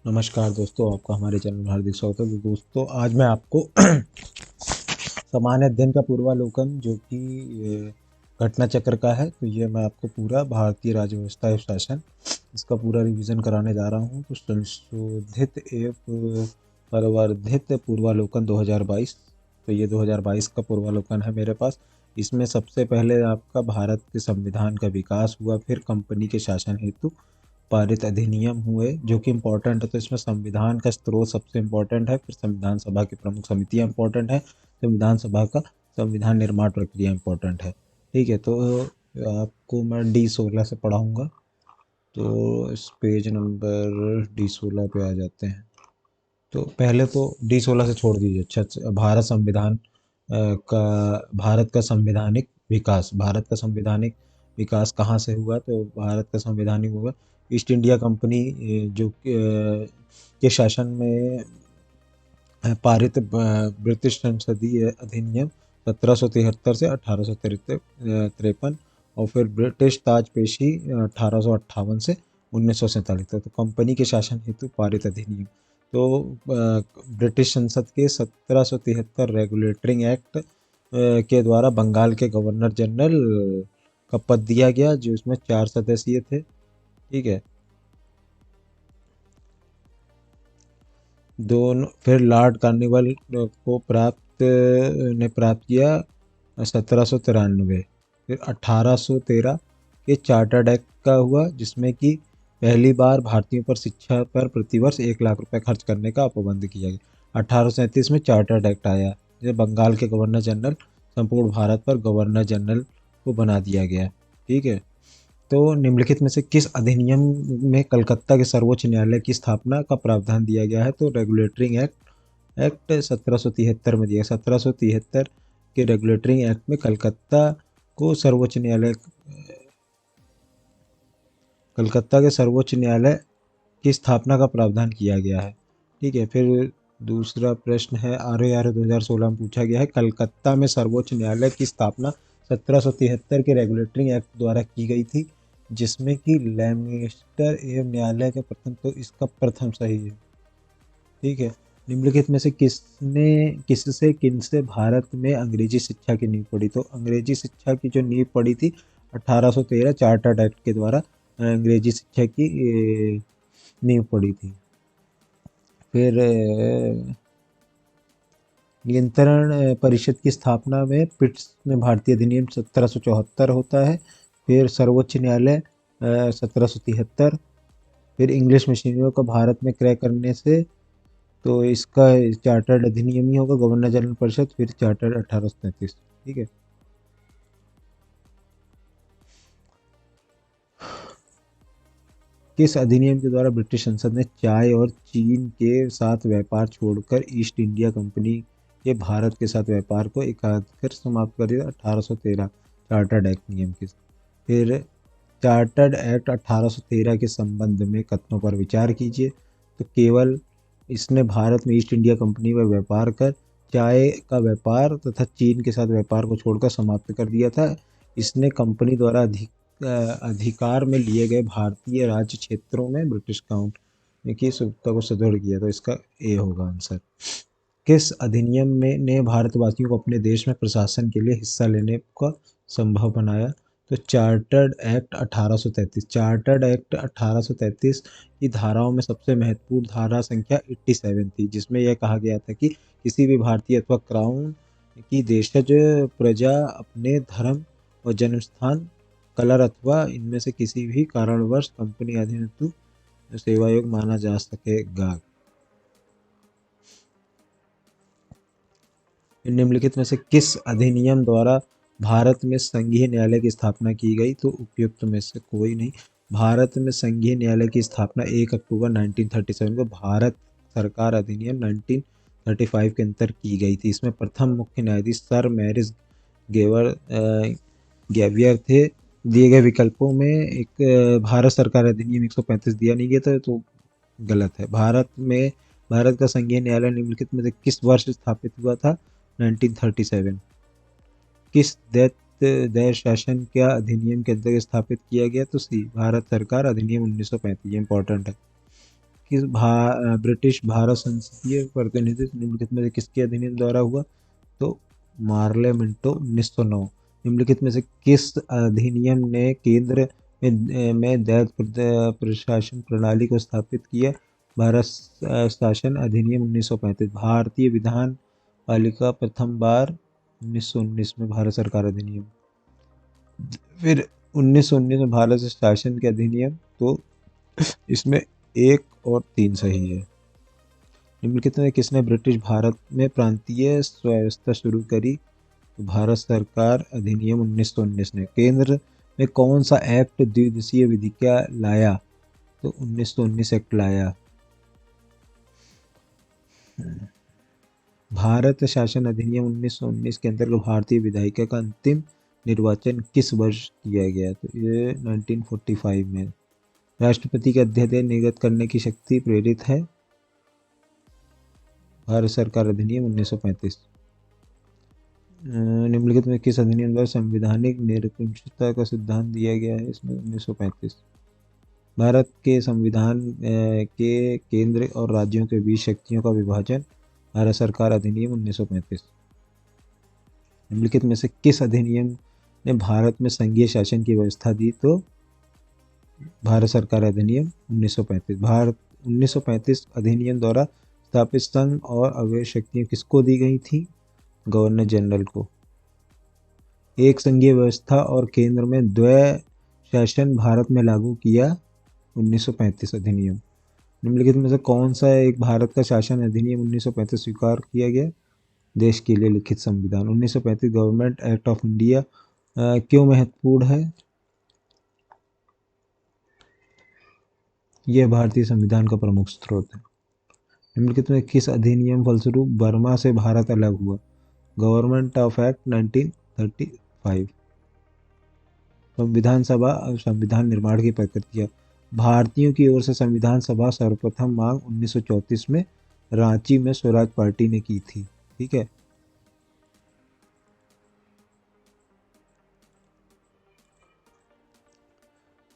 नमस्कार दोस्तों, आपका हमारे चैनल में हार्दिक स्वागत है। तो दोस्तों, आज मैं आपको सामान्य अध्ययन का पूर्वावलोकन जो कि घटना चक्र का है, तो ये मैं आपको पूरा भारतीय राज्य व्यवस्था एवं शासन इसका पूरा रिवीजन कराने जा रहा हूँ। तो संशोधित एवं परिवर्धित पूर्वावलोकन 2022, तो ये 2022 का पूर्वावलोकन है मेरे पास। इसमें सबसे पहले आपका भारत के संविधान का विकास हुआ, फिर कंपनी के शासन हेतु पारित अधिनियम हुए जो कि इम्पोर्टेंट है। तो इसमें संविधान का स्रोत सबसे इम्पोर्टेंट है, फिर संविधान सभा की प्रमुख समितियां इम्पोर्टेंट है, संविधान सभा का संविधान निर्माण प्रक्रिया इम्पोर्टेंट है। ठीक है, तो आपको मैं D16 से पढ़ाऊँगा। तो इस पेज नंबर D16 पे आ जाते हैं। तो पहले तो D16 से छोड़ दीजिए। अच्छा, भारत का संवैधानिक विकास। भारत का संवैधानिक विकास कहाँ से हुआ? तो भारत का संवैधानिक हुआ ईस्ट इंडिया कंपनी के शासन में पारित ब्रिटिश संसदीय अधिनियम 1773 से 1853, और फिर ब्रिटिश ताजपेशी 1858 से 1947 तक। तो कंपनी के शासन हेतु पारित अधिनियम, तो ब्रिटिश संसद के 1773 रेगुलेटिंग एक्ट के द्वारा बंगाल के गवर्नर जनरल का पद दिया गया, जो इसमें 4 सदस्य थे। ठीक है, दोनों फिर लॉर्ड कार्निवल को प्राप्त किया 1793। फिर 1813 के चार्टर्ड एक्ट का हुआ, जिसमें कि पहली बार भारतीयों पर शिक्षा पर प्रतिवर्ष 1 लाख रुपए खर्च करने का पाबंद किया गया। 1837 में चार्टर्ड एक्ट आया, जिसे बंगाल के गवर्नर जनरल संपूर्ण भारत पर गवर्नर जनरल को बना दिया गया। ठीक है, तो निम्नलिखित में से किस अधिनियम में कलकत्ता के सर्वोच्च न्यायालय की स्थापना का प्रावधान दिया गया है? तो रेगुलेटरिंग एक्ट 1773 में दिया। 1773 के रेगुलेटरिंग एक्ट में कलकत्ता के सर्वोच्च न्यायालय की स्थापना का प्रावधान किया गया है। ठीक है, फिर दूसरा प्रश्न है RAR 2016 में पूछा गया है, कलकत्ता में सर्वोच्च न्यायालय की स्थापना 1773 के रेगुलेटरिंग एक्ट द्वारा की गई थी, जिसमें कि लैमिस्टर एवं न्यायालय के प्रथम, तो इसका प्रथम सही है। ठीक है, निम्नलिखित में से किनसे भारत में अंग्रेजी शिक्षा की नींव पड़ी? तो अंग्रेजी शिक्षा की जो नींव पड़ी थी 1813 चार्टर्ड एक्ट के द्वारा अंग्रेजी शिक्षा की नींव पड़ी थी। फिर नियंत्रण परिषद की स्थापना में पिट्स में भारतीय अधिनियम 1774 होता है। फिर सर्वोच्च न्यायालय 1773। फिर इंग्लिश मशीनरियों को भारत में क्रय करने से, तो इसका चार्टर्ड अधिनियम ही होगा, गवर्नर जनरल परिषद। फिर चार्टर्ड 1833। ठीक है, किस अधिनियम के द्वारा ब्रिटिश संसद ने चाय और चीन के साथ व्यापार छोड़कर ईस्ट इंडिया कंपनी के भारत के साथ व्यापार को एकाधिकार समाप्त कर दिया? 1813 चार्टर्ड एक्ट नियम के। फिर चार्टर्ड एक्ट 1813 के संबंध में कथनों पर विचार कीजिए। तो केवल इसने भारत में ईस्ट इंडिया कंपनी में व्यापार कर चाय का व्यापार तथा चीन के साथ व्यापार को छोड़कर समाप्त कर दिया था। इसने कंपनी द्वारा अधिकार में लिए गए भारतीय राज्य क्षेत्रों में ब्रिटिश काउंट की सुविधा को सुदृढ़ किया। तो इसका ए होगा आंसर। किस अधिनियम में ने भारतवासियों को अपने देश में प्रशासन के लिए हिस्सा लेने का संभव बनाया? तो चार्टर्ड एक्ट 1833। चार्टर्ड एक्ट 1833 की धाराओं में सबसे महत्वपूर्ण धारा संख्या 87 थी, जिसमें यह कहा गया था कि किसी भी भारतीय अथवा क्राउन की देशज प्रजा अपने धर्म और जन्म स्थान, कलर अथवा इनमें से किसी भी कारणवश कंपनी अधीन हेतु सेवा योग माना जा सकेगा। निम्नलिखित में से किस अधिनियम द्वारा भारत में संघीय न्यायालय की स्थापना की गई? तो उपयुक्त में से कोई नहीं। भारत में संघीय न्यायालय की स्थापना 1 अक्टूबर 1937 को भारत सरकार अधिनियम 1935 के अंतर की गई थी। इसमें प्रथम मुख्य न्यायाधीश सर मैरिस गैवियर थे। दिए गए विकल्पों में एक भारत सरकार अधिनियम 135 दिया नहीं गया था, तो गलत है। भारत का संघीय न्यायालय निम्नलिखित में से किस वर्ष स्थापित हुआ था? 1937। किस देश शासन क्या अधिनियम के अंतर्गत स्थापित किया गया? तो सी भारत सरकार अधिनियम 1935। ये इंपॉर्टेंट है। ब्रिटिश भारत संसदीय प्रतिनिधित्व निम्नलिखित में से किसके अधिनियम द्वारा हुआ? तो मार्ले मिंटो 1909। निम्नलिखित में से किस अधिनियम ने केंद्र में दैत्य प्रशासन प्रणाली को स्थापित किया? भारत शासन अधिनियम 1935। भारतीय विधान पालिका प्रथम बार 1919 में भारत सरकार अधिनियम। फिर 1919 में भारत शासन के अधिनियम, तो इसमें 1 और 3 सही है। निम्नलिखित में किसने ब्रिटिश भारत में प्रांतीय स्वायत्तता शुरू करी? तो भारत सरकार अधिनियम 1919 ने। केंद्र में कौन सा एक्ट द्विदेशीय विधिका लाया? तो 1919 एक्ट लाया। भारत शासन अधिनियम 1919 के अंतर्गत भारतीय विधायिका का अंतिम निर्वाचन किस वर्ष किया गया? तो ये 1945 में। राष्ट्रपति के अध्यादेश निर्गत करने की शक्ति प्रेरित है? भारत सरकार अधिनियम 1935। निम्नलिखित में किस अधिनियम द्वारा संवैधानिक निरंकुशता का सिद्धांत दिया गया है? इसमें 1935। भारत के संविधान के केंद्र और राज्यों के बीच शक्तियों का विभाजन, भारत सरकार अधिनियम 1935। निम्नलिखित में से किस अधिनियम ने भारत में संघीय शासन की व्यवस्था दी? तो भारत सरकार अधिनियम 1935। भारत 1935 अधिनियम द्वारा स्थापित संघ और अवैध शक्तियां किसको दी गई थी? गवर्नर जनरल को। एक संघीय व्यवस्था और केंद्र में द्वै शासन भारत में लागू किया, 1935 अधिनियम। निम्नलिखित में से कौन सा एक भारत का शासन अधिनियम 1935 स्वीकार किया गया? देश के लिए लिखित संविधान। 1935 गवर्नमेंट एक्ट ऑफ इंडिया क्यों महत्वपूर्ण है? यह भारतीय संविधान का प्रमुख स्रोत है। निम्नलिखित में किस अधिनियम फलस्वरूप बर्मा से भारत अलग हुआ? Government of act 1935। संविधान सभा और संविधान निर्माण की प्रक्रिया। भारतीयों की ओर से संविधान सभा सर्वप्रथम मांग 1934 में रांची में स्वराज पार्टी ने की थी। ठीक है।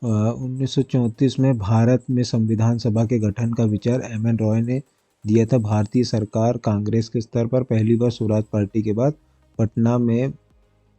अ, 1934 में भारत में संविधान सभा के गठन का विचार एम.एन. रॉय ने दिया था। भारतीय सरकार कांग्रेस के स्तर पर पहली बार स्वराज पार्टी के बाद पटना में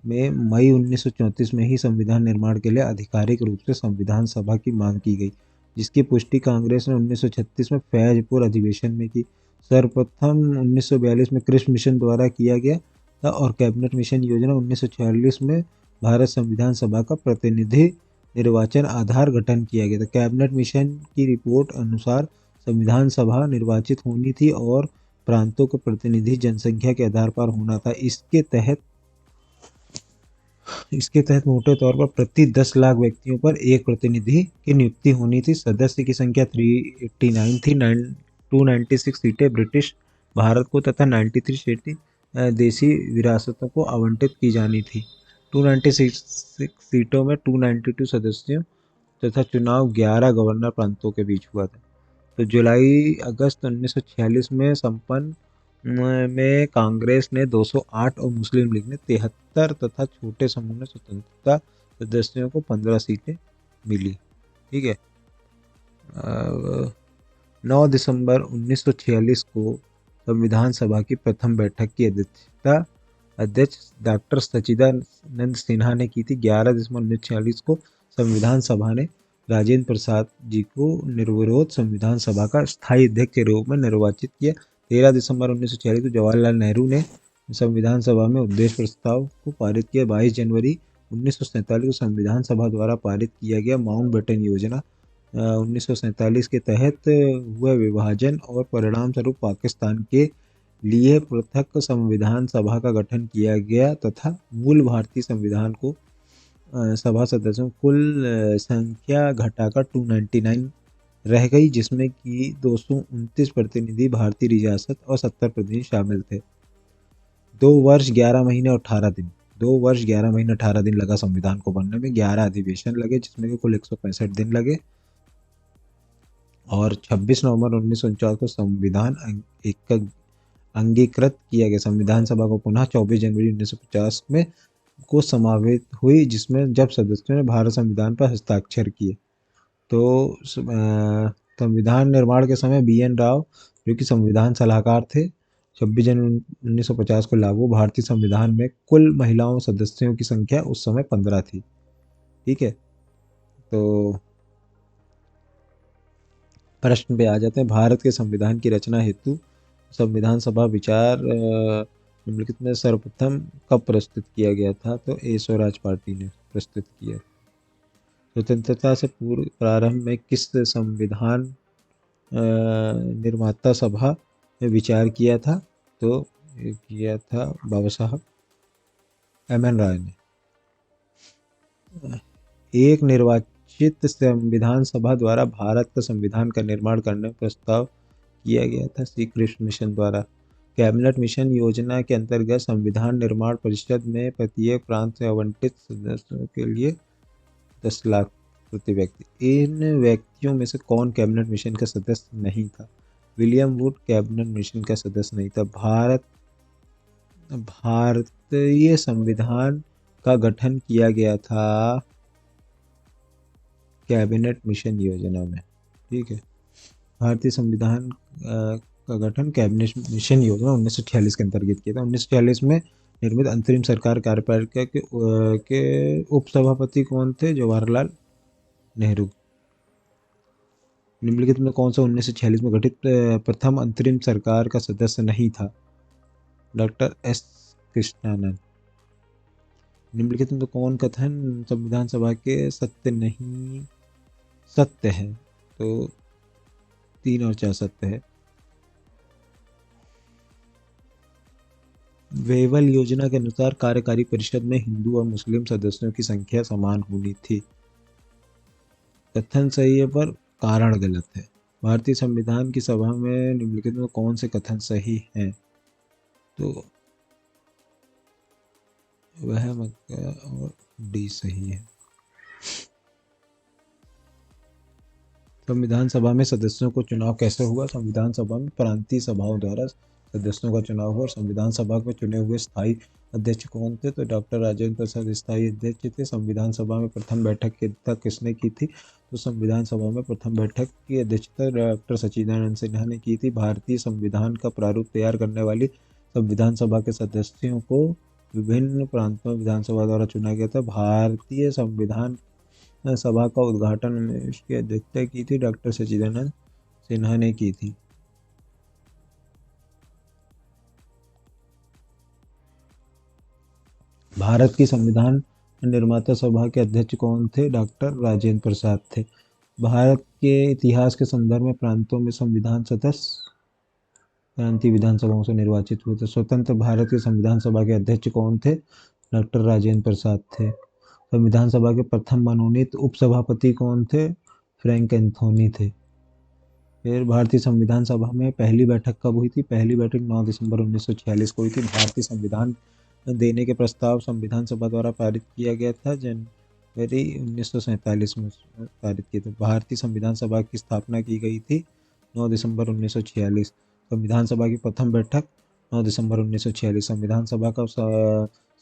मई 1934 में ही संविधान निर्माण के लिए आधिकारिक रूप से संविधान सभा की मांग की गई, जिसकी पुष्टि कांग्रेस ने 1936 में फैजपुर अधिवेशन में की। सर्वप्रथम 1942 में कृषि मिशन द्वारा किया गया था और कैबिनेट मिशन योजना 1946 में भारत संविधान सभा का प्रतिनिधि निर्वाचन आधार गठन किया गया था। कैबिनेट मिशन की रिपोर्ट अनुसार संविधान सभा निर्वाचित होनी थी और प्रांतों के प्रतिनिधि जनसंख्या के आधार पर होना था। इसके तहत मोटे तौर पर प्रति 10 लाख व्यक्तियों पर एक प्रतिनिधि की नियुक्ति होनी थी। सदस्य की संख्या 389 थी। 296 सीटें ब्रिटिश भारत को तथा 93 सीटें देसी विरासतों को आवंटित की जानी थी। 296 सीटों में 292 सदस्यों तथा चुनाव 11 गवर्नर प्रांतों के बीच हुआ था। तो जुलाई अगस्त 1946 में संपन्न में कांग्रेस ने 208 और मुस्लिम लीग ने 73 तथा छोटे समूह ने स्वतंत्रता सदस्यों को 15 सीटें मिली। ठीक है। 9 दिसंबर 1946 को संविधान सभा की प्रथम बैठक की अध्यक्ष डॉक्टर सच्चिदानंद सिन्हा ने की थी। 11 दिसंबर 1946 को संविधान सभा ने राजेंद्र प्रसाद जी को निर्विरोध संविधान सभा का स्थायी अध्यक्ष के रूप में निर्वाचित किया। 13 दिसंबर 1946 को जवाहरलाल नेहरू ने संविधान सभा में उद्देश्य प्रस्ताव को पारित किया। 22 जनवरी 1947 को संविधान सभा द्वारा पारित किया गया माउंटबेटन योजना 1947 के तहत हुए विभाजन और परिणाम स्वरूप पाकिस्तान के लिए पृथक संविधान सभा का गठन किया गया तथा मूल भारतीय संविधान को सभा सदस्यों कुल संख्या घटाकर 299 रह गई, जिसमें कि 229 प्रतिनिधि भारतीय रियासत और 70 प्रतिनिधि शामिल थे। 2 वर्ष 11 महीने और 18 दिन 2 वर्ष 11 महीने 18 दिन लगा संविधान को बनने में। 11 अधिवेशन लगे जिसमें कि कुल 165 दिन लगे और 26 नवंबर 1949 को संविधान अंगीकृत किया गया। संविधान सभा को पुनः 24 जनवरी 1950 में को समावेश हुई, जिसमें जब सदस्यों ने भारत संविधान पर हस्ताक्षर किए संविधान निर्माण के समय बी.एन. राव जो कि संविधान सलाहकार थे, 26 जनवरी 1950 को लागू भारतीय संविधान में कुल महिलाओं सदस्यों की संख्या उस समय 15 थी। ठीक है, तो प्रश्न पे आ जाते हैं। भारत के संविधान की रचना हेतु संविधान सभा विचार निम्नलिखित में सर्वप्रथम कब प्रस्तुत किया गया था? तो ए स्वराज पार्टी ने प्रस्तुत किया। स्वतंत्रता से पूर्व प्रारंभ में किस संविधान निर्माता सभा में विचार किया था? तो किया था बाबा साहब एम.एन. राय ने। एक निर्वाचित संविधान सभा द्वारा भारत का संविधान का निर्माण करने का प्रस्ताव किया गया था श्री कृष्ण मिशन द्वारा। कैबिनेट मिशन योजना के अंतर्गत संविधान निर्माण परिषद में प्रत्येक प्रांत से आवंटित सदस्यों के लिए 10 लाख प्रति व्यक्ति। इन व्यक्तियों में से कौन कैबिनेट मिशन का सदस्य नहीं था? विलियम वुड कैबिनेट मिशन का सदस्य नहीं था। भारतीय संविधान का गठन किया गया था कैबिनेट मिशन योजना में। ठीक है, भारतीय संविधान का गठन कैबिनेट मिशन योजना 1946 के अंतर्गत किया था। 1946 में निर्मित अंतरिम सरकार कार्यपालिका के उपसभापति कौन थे? जवाहरलाल नेहरू। निम्नलिखित में कौन सा 1946 में गठित प्रथम अंतरिम सरकार का सदस्य नहीं था? Doctor S Krishnanand. निम्नलिखित में कौन कथन संविधान सभा के सत्य नहीं सत्य है? तो 3 और 4 सत्य है। वेवल योजना के अनुसार कार्यकारी परिषद में हिंदू और मुस्लिम सदस्यों की संख्या समान होनी थी। कथन सही है पर कारण गलत है। भारतीय संविधान की सभा में निम्नलिखित में कौन से कथन सही हैं? तो वह और डी सही है। संविधान सभा में सदस्यों को चुनाव कैसे हुआ? संविधान सभा में प्रांतीय सभाओं द्वारा सदस्यों का चुनाव हुआ। संविधान सभा में चुने हुए स्थायी अध्यक्ष कौन थे? तो डॉक्टर राजेंद्र प्रसाद स्थायी अध्यक्ष थे। संविधान सभा में प्रथम बैठक की अध्यक्षता किसने की थी? तो संविधान सभा में प्रथम बैठक की अध्यक्षता डॉक्टर सच्चिदानंद सिन्हा ने की थी। भारतीय संविधान का प्रारूप तैयार करने वाली संविधान सभा के सदस्यों को विभिन्न प्रांतों में विधानसभा द्वारा चुना गया था। भारतीय संविधान सभा का उद्घाटन में इसकी अध्यक्षता की थी डॉक्टर सच्चिदानंद सिन्हा ने की थी। भारत की संविधान निर्माता सभा के अध्यक्ष कौन थे? डॉक्टर राजेंद्र प्रसाद थे। भारत के इतिहास के संदर्भ में प्रांतों में संविधान सदस्य प्रांतीय विधानसभाओं से निर्वाचित हुए थे। स्वतंत्र भारत की संविधान सभा के अध्यक्ष कौन थे? डॉक्टर राजेंद्र प्रसाद थे। संविधान सभा के प्रथम मनोनीत उपसभापति कौन थे? फ्रैंक एंथोनी थे। फिर भारतीय संविधान सभा में पहली बैठक कब हुई थी? पहली बैठक 9 दिसंबर 1946 को हुई थी। भारतीय संविधान देने के प्रस्ताव संविधान सभा द्वारा पारित किया गया था जनवरी 1947 में पारित किया था। भारतीय संविधान सभा की स्थापना की गई थी 9 दिसंबर 1946। संविधान सभा की प्रथम बैठक 9 दिसंबर 1946। संविधान सभा का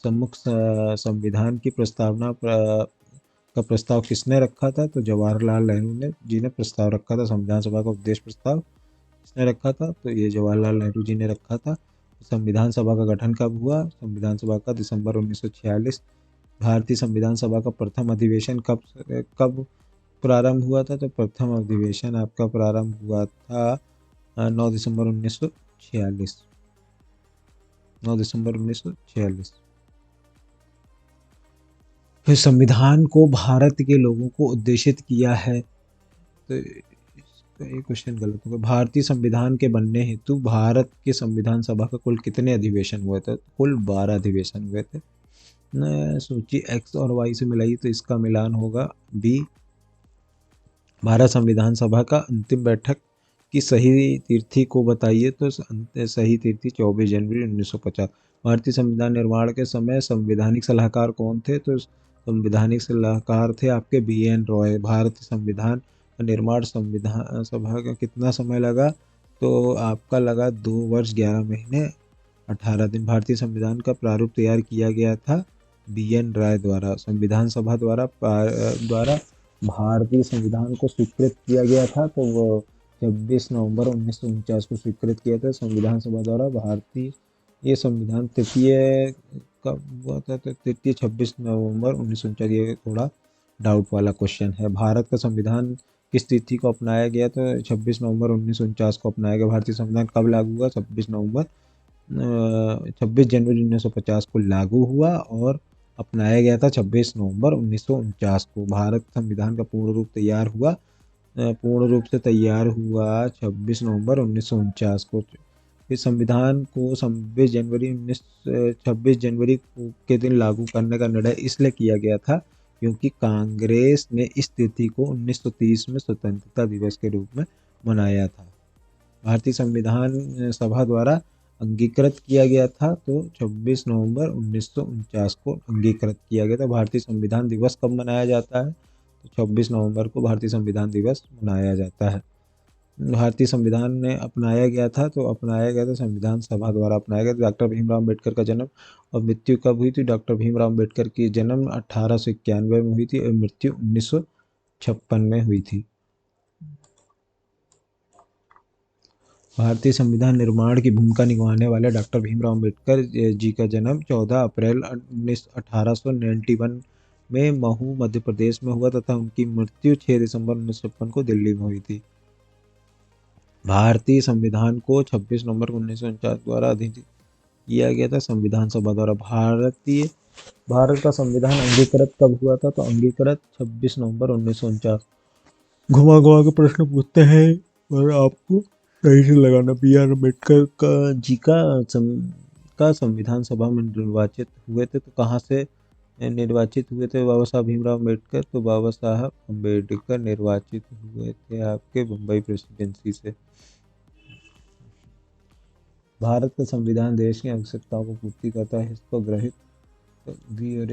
सम्मुख संविधान की प्रस्तावना का प्रस्ताव किसने रखा था? तो जवाहरलाल नेहरू ने जी ने प्रस्ताव रखा था। संविधान सभा का उद्देश्य प्रस्ताव किसने रखा था? तो ये जवाहरलाल नेहरू जी ने रखा था। संविधान सभा का गठन कब हुआ? संविधान सभा का दिसंबर 1946। भारतीय संविधान सभा का प्रथम अधिवेशन कब प्रारंभ हुआ था? तो प्रथम अधिवेशन आपका प्रारंभ हुआ था 9 दिसंबर 1946। 9 दिसंबर 1946। फिर संविधान को भारत के लोगों को उद्देशित किया है, तो ये क्वेश्चन गलत होगा। भारतीय संविधान के बनने हेतु भारत के संविधान सभा का कुल कितने अधिवेशन हुए थे? कुल 12 अधिवेशन हुए थे। सूची एक्स और वाई से मिलाई तो इसका मिलान होगा बी। भारत संविधान सभा का अंतिम बैठक की सही तिथि को बताइए, तो सही तिथि 24 जनवरी 1950। भारतीय संविधान निर्माण के समय संवैधानिक सलाहकार कौन थे? तो संवैधानिक सलाहकार थे आपके बी.एन. रॉय। भारतीय संविधान निर्माण संविधान सभा का कितना समय लगा? तो आपका लगा 2 वर्ष 11 महीने 18 दिन। भारतीय संविधान का प्रारूप तैयार किया गया था बी.एन. राय द्वारा। संविधान सभा द्वारा भारतीय संविधान को स्वीकृत किया गया था, तो वो 26 नवंबर 1949 को स्वीकृत किया था संविधान सभा द्वारा। भारतीय ये संविधान तृतीय कब हुआ था, तो तृतीय 26 नवंबर 1949। ये थोड़ा डाउट वाला क्वेश्चन है। भारत का संविधान किस तिथि को अपनाया गया, तो 26 नवंबर 1949 को अपनाया गया। भारतीय संविधान कब लागू हुआ, 26 जनवरी 1950 को लागू हुआ और अपनाया गया था 26 नवंबर 1949 को। भारत संविधान का पूर्ण रूप से तैयार हुआ 26 नवंबर 1949 को। इस संविधान को 26 जनवरी के दिन लागू करने का निर्णय इसलिए किया गया था क्योंकि कांग्रेस ने इस तिथि को 1930 में स्वतंत्रता दिवस के रूप में मनाया था। भारतीय संविधान सभा द्वारा अंगीकृत किया गया था, तो 26 नवंबर 1949 को अंगीकृत किया गया था। भारतीय संविधान दिवस कब मनाया जाता है, तो 26 नवंबर को भारतीय संविधान दिवस मनाया जाता है। भारतीय संविधान ने अपनाया गया था संविधान सभा द्वारा अपनाया गया था। डॉक्टर भीमराव अम्बेडकर का जन्म और मृत्यु कब हुई थी, डॉक्टर भीमराव अम्बेडकर की जन्म 1891 में हुई थी और मृत्यु 1956 में हुई थी। भारतीय संविधान निर्माण की भूमिका निभाने वाले डॉक्टर भीमराव अम्बेडकर जी का जन्म 14 अप्रैल 1891 में महू मध्य प्रदेश में हुआ तथा उनकी मृत्यु 6 दिसंबर 1956 को दिल्ली में हुई थी। भारतीय संविधान को 26 नवंबर 1949 द्वारा अधिनियमित किया गया था संविधान सभा द्वारा। भारत का संविधान अंगीकृत कब हुआ था, तो अंगीकृत 26 नवंबर 1949। घुमा घुमा के प्रश्न पूछते हैं और आपको सही से लगाना। बी आर अम्बेडकर का संविधान सभा में निर्वाचित हुए थे, तो कहाँ से निर्वाचित हुए थे बाबा साहब भीमराव अम्बेडकर, तो बाबा साहब अम्बेडकर निर्वाचित हुए थे आपके मुंबई प्रेसिडेंसी से। भारत का संविधान देश की आवश्यकताओं को पूर्ति करता है, इसको ग्रहित भी और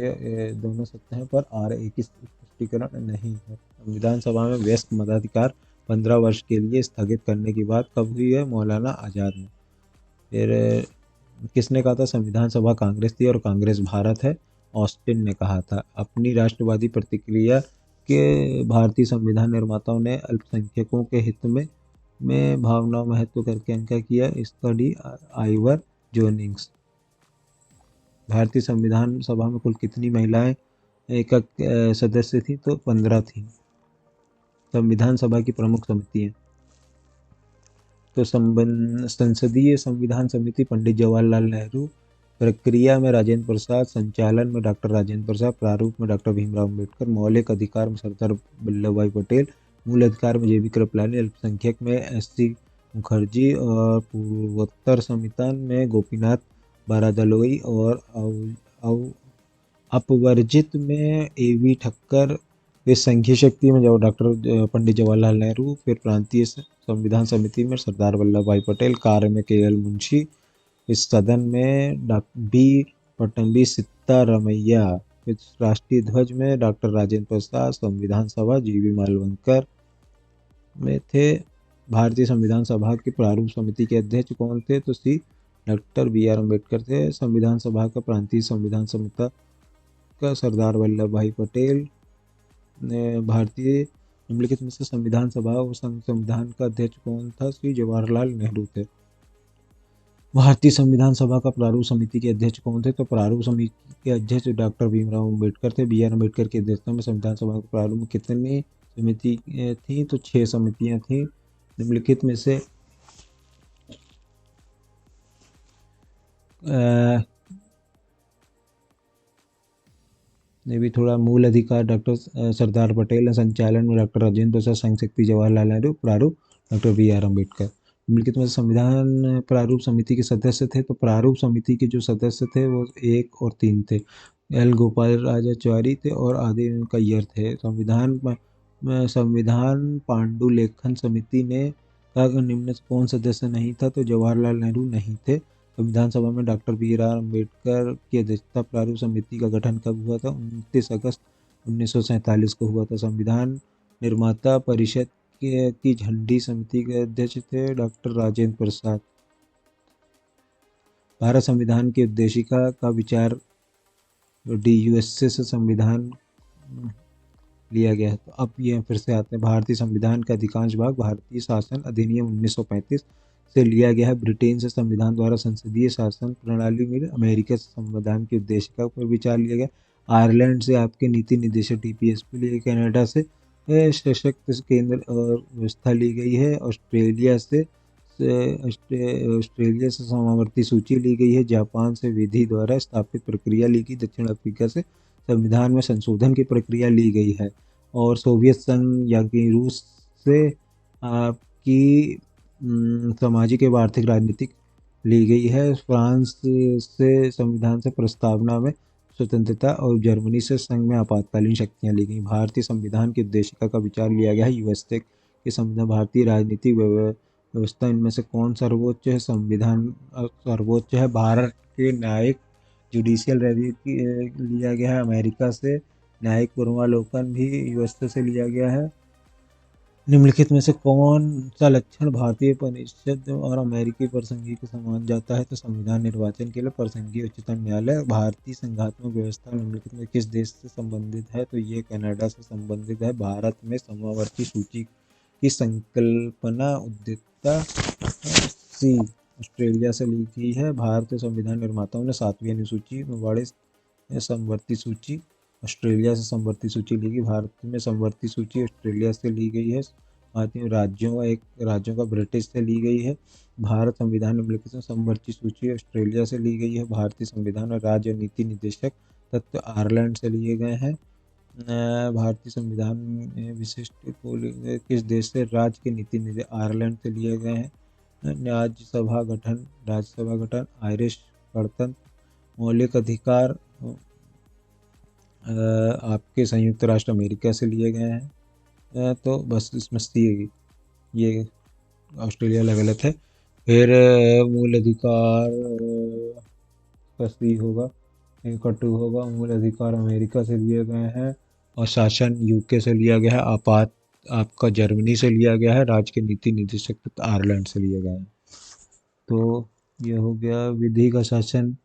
दोनों सत्ता है, पर एक ही स्पष्टीकरण नहीं है। संविधान सभा में वयस्क मताधिकार 15 वर्ष के लिए स्थगित करने की बात कब हुई है, मौलाना आज़ाद ने। फिर किसने कहा था, संविधान सभा कांग्रेस थी और कांग्रेस भारत है, ऑस्टिन ने कहा था। अपनी राष्ट्रवादी प्रतिक्रिया के भारतीय संविधान निर्माताओं ने अल्पसंख्यकों के हित में भावनाओं महत्व करके इनका किया, स्टडी आइवर जोनिंग्स। भारतीय संविधान सभा में कुल कितनी महिलाएं एक सदस्य थी, तो 15 थी। संविधान सभा की प्रमुख समितियां, तो संसदीय संविधान समिति पंडित जवाहरलाल नेहरू, प्रक्रिया में राजेंद्र प्रसाद, संचालन में डॉक्टर राजेंद्र प्रसाद, प्रारूप में डॉक्टर भीमराव अम्बेडकर, मौलिक अधिकार में सरदार वल्लभ भाई पटेल, मूल अधिकार में जेबी कृपलानी, अल्पसंख्यक में एस.सी. मुखर्जी और पूर्वोत्तर संविधान में गोपीनाथ बारादलोई और अपवर्जित में ए.वी. ठक्कर, फिर संघीय शक्ति में जब डॉक्टर पंडित जवाहरलाल नेहरू, फिर प्रांतीय संविधान समिति में सरदार वल्लभ भाई पटेल, कार्य में के.एल. मुंशी, इस सदन में बी पट्टभी सिद्धारमैया, फिर राष्ट्रीय ध्वज में डॉक्टर राजेंद्र प्रसाद, संविधान सभा जी.बी. मालवणकर में थे। भारतीय संविधान सभा की प्रारूप समिति के अध्यक्ष कौन थे, तो सी डॉक्टर बी आर अम्बेडकर थे। संविधान सभा का प्रांतीय संविधान समिति का सरदार वल्लभ भाई पटेल ने। भारतीय निम्नलिखित में से संविधान सभा और संविधान का अध्यक्ष कौन था, श्री जवाहरलाल नेहरू थे। भारतीय संविधान सभा का प्रारूप समिति के अध्यक्ष कौन थे, तो प्रारूप समिति के अध्यक्ष डॉक्टर भीमराव अम्बेडकर थे। बी आर अम्बेडकर की अध्यक्षता में संविधान सभा के प्रारूप में कितनी समिति थी, तो 6 समितियां थी। निम्नलिखित में से ने भी थोड़ा मूल अधिकार डॉक्टर सरदार पटेल, संचालन में डॉक्टर राजेंद्र प्रसाद, संघ शक्ति जवाहरलाल नेहरू, प्रारूप डॉक्टर बी आर अम्बेडकर। निम्नलिखित में संविधान प्रारूप समिति के सदस्य थे, तो प्रारूप समिति के जो सदस्य थे वो 1 और 3 थे। एल गोपालाचारी थे और आदि कैयर थे। संविधान पांडुलेखन समिति ने का निम्न कौन सदस्य नहीं था, तो जवाहरलाल नेहरू नहीं थे। संविधान सभा में डॉक्टर बी आर अम्बेडकर की अध्यक्षता प्रारूप समिति का गठन कब हुआ था, 29 अगस्त 1947 को हुआ था। संविधान निर्माता परिषद की झंडी समिति के अध्यक्ष थे डॉक्टर राजेंद्र प्रसाद। भारत संविधान की उद्देशिका का विचार DUSA से संविधान लिया गया है। तो अब ये फिर से आते हैं, भारतीय संविधान का अधिकांश भाग भारतीय शासन अधिनियम 1935 से लिया गया है। ब्रिटेन से संविधान द्वारा संसदीय शासन प्रणाली में अमेरिका से संविधान की उद्देशिका पर विचार लिया गया। आयरलैंड से आपके नीति निदेशक टीपीएसपी लिए, कनाडा से सशक्त केंद्र और व्यवस्था ली गई है। ऑस्ट्रेलिया से समावर्ती सूची ली गई है। जापान से विधि द्वारा स्थापित प्रक्रिया ली गई। दक्षिण अफ्रीका से संविधान में संशोधन की प्रक्रिया ली गई है। और सोवियत संघ या कि रूस से आपकी सामाजिक एवं आर्थिक राजनीतिक ली गई है। फ्रांस से संविधान से प्रस्तावना में स्वतंत्रता और जर्मनी से संघ में आपातकालीन शक्तियां ली गई। भारतीय संविधान की उद्देशिका का विचार लिया गया है। यूएसए के संविधान भारतीय राजनीतिक व्यवस्था इनमें से कौन सर्वोच्च है? संविधान सर्वोच्च है। भारत के न्यायिक जुडिशियल रिव्यू की लिया गया है अमेरिका से। न्यायिक पूर्वावलोकन भी यूएसए से लिया गया है। निम्नलिखित में से कौन सा लक्षण भारतीय परिषद और अमेरिकी परिसंघीय के समान जाता है? तो संविधान निर्वाचन के लिए परिसंघीय उच्चतम न्यायालय। भारतीय संघात्मक व्यवस्था निम्नलिखित में किस देश से संबंधित है? तो ये कनाडा से संबंधित है। भारत में समावर्ती सूची की संकल्पना उद्यतता सी ऑस्ट्रेलिया से ली गई है। भारतीय संविधान निर्माताओं ने 7वीं अनुसूची में बड़े समवर्ती सूची ऑस्ट्रेलिया से समवर्ती सूची ली गई। भारत में समवर्ती सूची ऑस्ट्रेलिया से ली गई है। भारतीय राज्यों का ब्रिटिश से ली गई है। भारत संविधान निम्नलिखित में समवर्ती सूची ऑस्ट्रेलिया से ली गई है। भारतीय संविधान और राज्य नीति निर्देशक तत्व आयरलैंड से लिए गए हैं। भारतीय संविधान में विशिष्ट किस देश से राज्य के नीति निर्देशक आयरलैंड से लिए गए हैं। राज्यसभा गठन आयरिश गणतंत्र। मौलिक अधिकार आपके संयुक्त राष्ट्र अमेरिका से लिए गए हैं। तो बस इसमें सी, ये ऑस्ट्रेलिया वाला गलत है। फिर मूल अधिकार का सी होगा, इनका 2 होगा। मूल अधिकार अमेरिका से लिए गए हैं और शासन यूके से लिया गया है। आपात आपका जर्मनी से लिया गया है। राज्य के नीति निदेशक आयरलैंड से लिए गए हैं। तो ये हो गया विधि का शासन।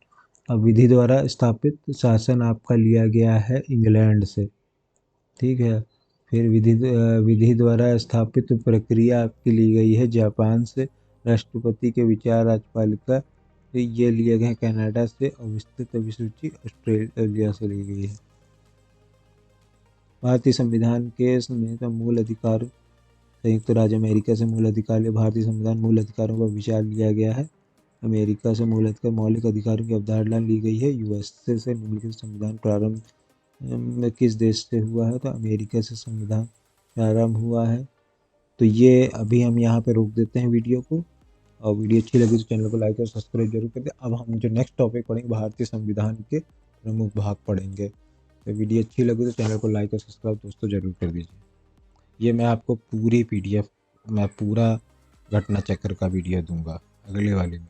अब विधि द्वारा स्थापित शासन आपका लिया गया है इंग्लैंड से, ठीक है। फिर विधि द्वारा स्थापित प्रक्रिया आपकी ली गई है जापान से। राष्ट्रपति के विचार राज्यपालिका ये लिए गए कनाडा से। और विस्तृत अभिसूची ऑस्ट्रेलिया से ली गई है। भारतीय संविधान के मूल अधिकार संयुक्त राज्य अमेरिका से मूल अधिकार। भारतीय संविधान मूल अधिकारों पर विचार लिया गया है। अमेरिका से मौलिक अधिकारों की अवधारणा ली गई है। यूएसए से निम्नलिखित संविधान प्रारंभ में किस देश से हुआ है? तो अमेरिका से संविधान प्रारंभ हुआ है। तो ये अभी हम यहाँ पे रोक देते हैं वीडियो को। और वीडियो अच्छी लगी तो चैनल को लाइक और सब्सक्राइब जरूर कर दें। अब हम जो नेक्स्ट टॉपिक पढ़ेंगे भारतीय संविधान के प्रमुख भाग पढ़ेंगे। तो वीडियो अच्छी लगी तो चैनल को लाइक और सब्सक्राइब दोस्तों जरूर कर दीजिए। ये मैं आपको पूरी PDF में पूरा घटना चक्र का वीडियो दूंगा अगले वाले में।